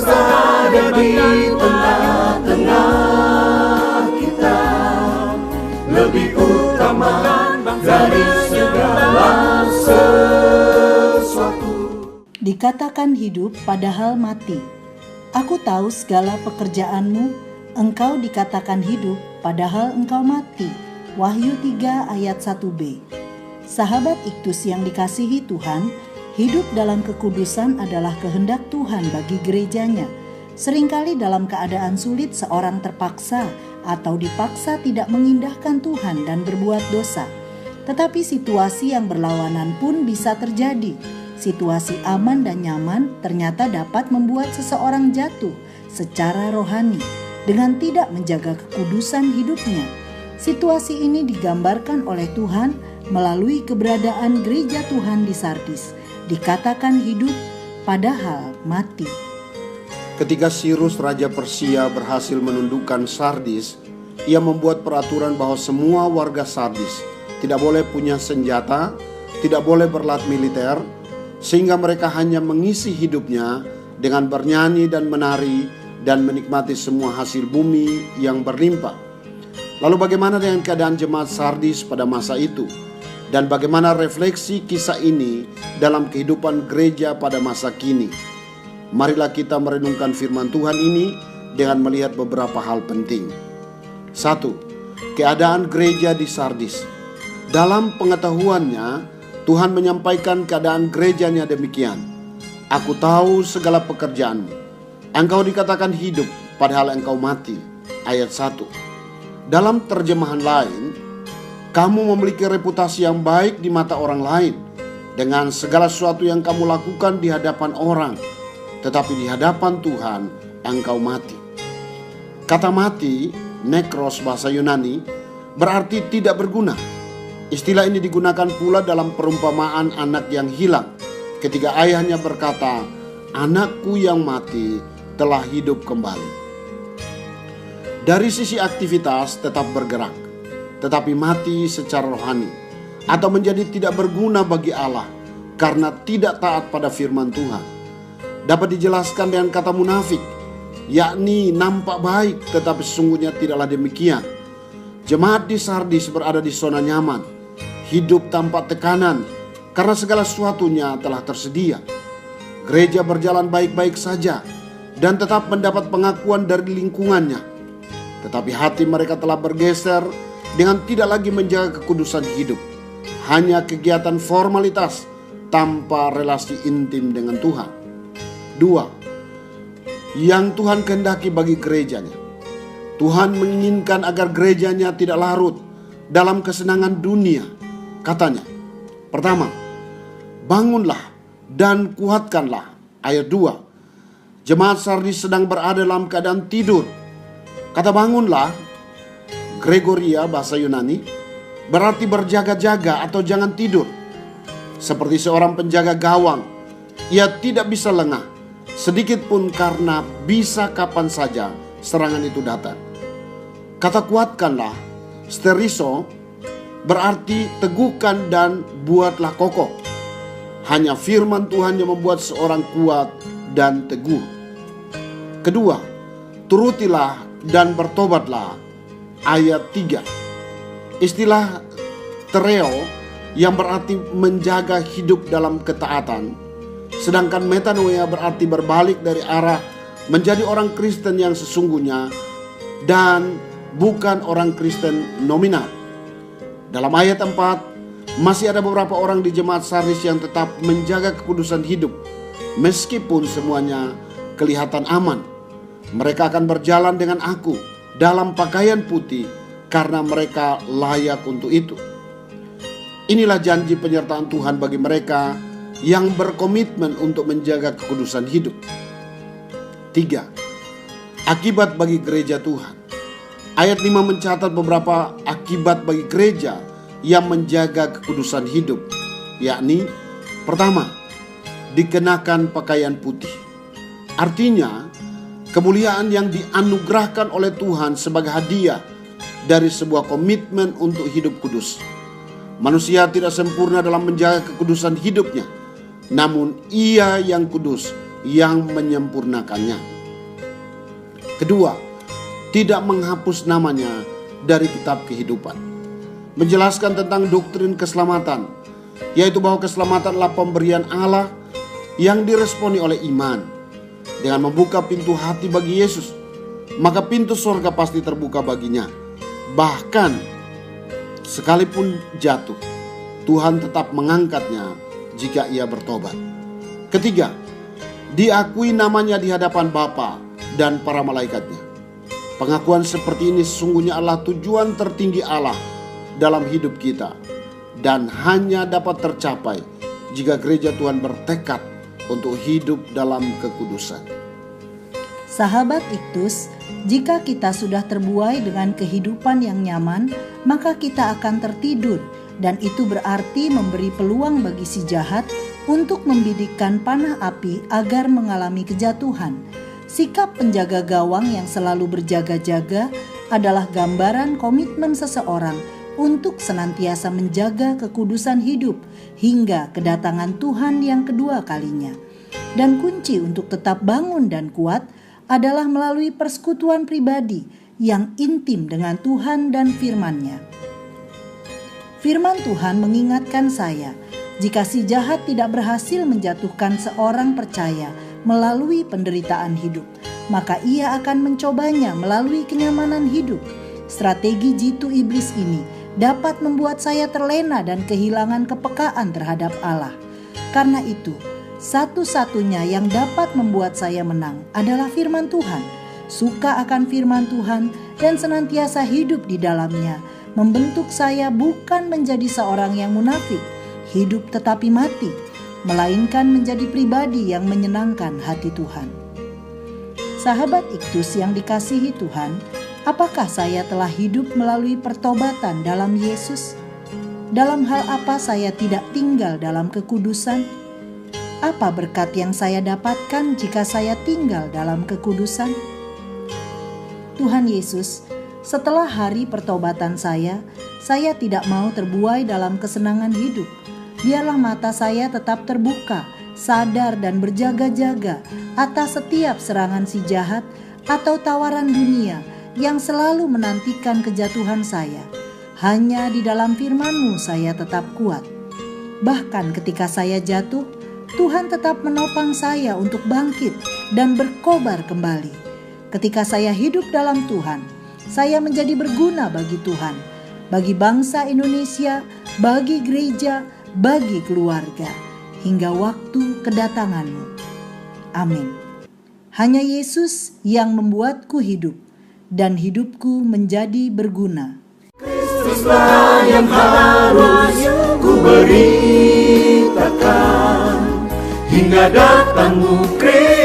ada di tengah-tengah kita, lebih utama dari segala sesuatu. Dikatakan hidup padahal mati. Aku tahu segala pekerjaanmu, engkau dikatakan hidup padahal engkau mati. Wahyu 3 ayat 1b. Sahabat Iktus yang dikasihi Tuhan, hidup dalam kekudusan adalah kehendak Tuhan bagi gerejanya. Seringkali dalam keadaan sulit seorang terpaksa atau dipaksa tidak mengindahkan Tuhan dan berbuat dosa. Tetapi situasi yang berlawanan pun bisa terjadi. Situasi aman dan nyaman ternyata dapat membuat seseorang jatuh secara rohani dengan tidak menjaga kekudusan hidupnya. Situasi ini digambarkan oleh Tuhan melalui keberadaan gereja Tuhan di Sardis. Dikatakan hidup padahal mati. Ketika Sirus Raja Persia berhasil menundukkan Sardis, ia membuat peraturan bahwa semua warga Sardis tidak boleh punya senjata, tidak boleh berlatih militer, sehingga mereka hanya mengisi hidupnya dengan bernyanyi dan menari dan menikmati semua hasil bumi yang berlimpah. Lalu bagaimana dengan keadaan jemaat Sardis pada masa itu? Dan bagaimana refleksi kisah ini dalam kehidupan gereja pada masa kini? Marilah kita merenungkan firman Tuhan ini dengan melihat beberapa hal penting. 1. Keadaan gereja di Sardis. Dalam pengetahuannya, Tuhan menyampaikan keadaan gerejanya demikian. Aku tahu segala pekerjaanmu. Engkau dikatakan hidup, padahal engkau mati. Ayat 1. Dalam terjemahan lain, kamu memiliki reputasi yang baik di mata orang lain dengan segala sesuatu yang kamu lakukan di hadapan orang, tetapi di hadapan Tuhan engkau mati. Kata mati, nekros bahasa Yunani, berarti tidak berguna. Istilah ini digunakan pula dalam perumpamaan anak yang hilang, ketika ayahnya berkata, "Anakku yang mati telah hidup kembali." Dari sisi aktivitas tetap bergerak, tetapi mati secara rohani, atau menjadi tidak berguna bagi Allah karena tidak taat pada firman Tuhan. Dapat dijelaskan dengan kata munafik, yakni nampak baik tetapi sesungguhnya tidaklah demikian. Jemaat di Sardis berada di zona nyaman, hidup tanpa tekanan karena segala sesuatunya telah tersedia. Gereja berjalan baik-baik saja dan tetap mendapat pengakuan dari lingkungannya. Tetapi hati mereka telah bergeser dengan tidak lagi menjaga kekudusan hidup. Hanya kegiatan formalitas tanpa relasi intim dengan Tuhan. 2. Yang Tuhan kehendaki bagi gerejanya. Tuhan menginginkan agar gerejanya tidak larut dalam kesenangan dunia. Katanya, pertama, bangunlah dan kuatkanlah. Ayat 2, jemaat Sardis sedang berada dalam keadaan tidur. Kata bangunlah, Gregoria bahasa Yunani, berarti berjaga-jaga atau jangan tidur. Seperti seorang penjaga gawang, ia tidak bisa lengah sedikit pun karena bisa kapan saja serangan itu datang. Kata kuatkanlah, steriso, berarti teguhkan dan buatlah kokoh. Hanya firman Tuhan yang membuat seorang kuat dan teguh. Kedua, turutilah dan bertobatlah. Ayat 3. Istilah tereo yang berarti menjaga hidup dalam ketaatan, sedangkan metanoia berarti berbalik dari arah menjadi orang Kristen yang sesungguhnya dan bukan orang Kristen nominal. Dalam ayat 4, masih ada beberapa orang di jemaat Sardis yang tetap menjaga kekudusan hidup, meskipun semuanya kelihatan aman. Mereka akan berjalan dengan aku dalam pakaian putih karena mereka layak untuk itu. Inilah janji penyertaan Tuhan bagi mereka yang berkomitmen untuk menjaga kekudusan hidup. 3. Akibat bagi gereja Tuhan. Ayat 5 mencatat beberapa akibat bagi gereja yang menjaga kekudusan hidup, yakni pertama, dikenakan pakaian putih. Artinya, kemuliaan yang dianugerahkan oleh Tuhan sebagai hadiah dari sebuah komitmen untuk hidup kudus. Manusia tidak sempurna dalam menjaga kekudusan hidupnya, namun Ia yang kudus yang menyempurnakannya. Kedua, tidak menghapus namanya dari kitab kehidupan. Menjelaskan tentang doktrin keselamatan, yaitu bahwa keselamatan adalah pemberian Allah yang diresponi oleh iman. Dengan membuka pintu hati bagi Yesus, maka pintu surga pasti terbuka baginya. Bahkan sekalipun jatuh, Tuhan tetap mengangkatnya jika ia bertobat. Ketiga, diakui namanya di hadapan Bapa dan para malaikatnya. Pengakuan seperti ini sesungguhnya adalah tujuan tertinggi Allah dalam hidup kita, dan hanya dapat tercapai jika gereja Tuhan bertekad untuk hidup dalam kekudusan. Sahabat Iktus, jika kita sudah terbuai dengan kehidupan yang nyaman, maka kita akan tertidur, dan itu berarti memberi peluang bagi si jahat untuk membidikkan panah api agar mengalami kejatuhan. Sikap penjaga gawang yang selalu berjaga-jaga adalah gambaran komitmen seseorang untuk senantiasa menjaga kekudusan hidup hingga kedatangan Tuhan yang kedua kalinya. Dan kunci untuk tetap bangun dan kuat adalah melalui persekutuan pribadi yang intim dengan Tuhan dan firman-Nya. Firman Tuhan mengingatkan saya, jika si jahat tidak berhasil menjatuhkan seorang percaya melalui penderitaan hidup, maka ia akan mencobanya melalui kenyamanan hidup. Strategi jitu iblis ini dapat membuat saya terlena dan kehilangan kepekaan terhadap Allah. Karena itu, satu-satunya yang dapat membuat saya menang adalah firman Tuhan. Suka akan firman Tuhan dan senantiasa hidup di dalamnya membentuk saya bukan menjadi seorang yang munafik, hidup tetapi mati, melainkan menjadi pribadi yang menyenangkan hati Tuhan. Sahabat Iktus yang dikasihi Tuhan, apakah saya telah hidup melalui pertobatan dalam Yesus? Dalam hal apa saya tidak tinggal dalam kekudusan? Apa berkat yang saya dapatkan jika saya tinggal dalam kekudusan? Tuhan Yesus, setelah hari pertobatan saya tidak mau terbuai dalam kesenangan hidup. Biarlah mata saya tetap terbuka, sadar dan berjaga-jaga atas setiap serangan si jahat atau tawaran dunia yang selalu menantikan kejatuhan saya. Hanya di dalam firman-Mu saya tetap kuat. Bahkan ketika saya jatuh, Tuhan tetap menopang saya untuk bangkit dan berkobar kembali. Ketika saya hidup dalam Tuhan, saya menjadi berguna bagi Tuhan, bagi bangsa Indonesia, bagi gereja, bagi keluarga, hingga waktu kedatangan-Mu. Amin. Hanya Yesus yang membuatku hidup, dan hidupku menjadi berguna. Kristuslah yang harus ku beritakan hingga datangmu Kristus.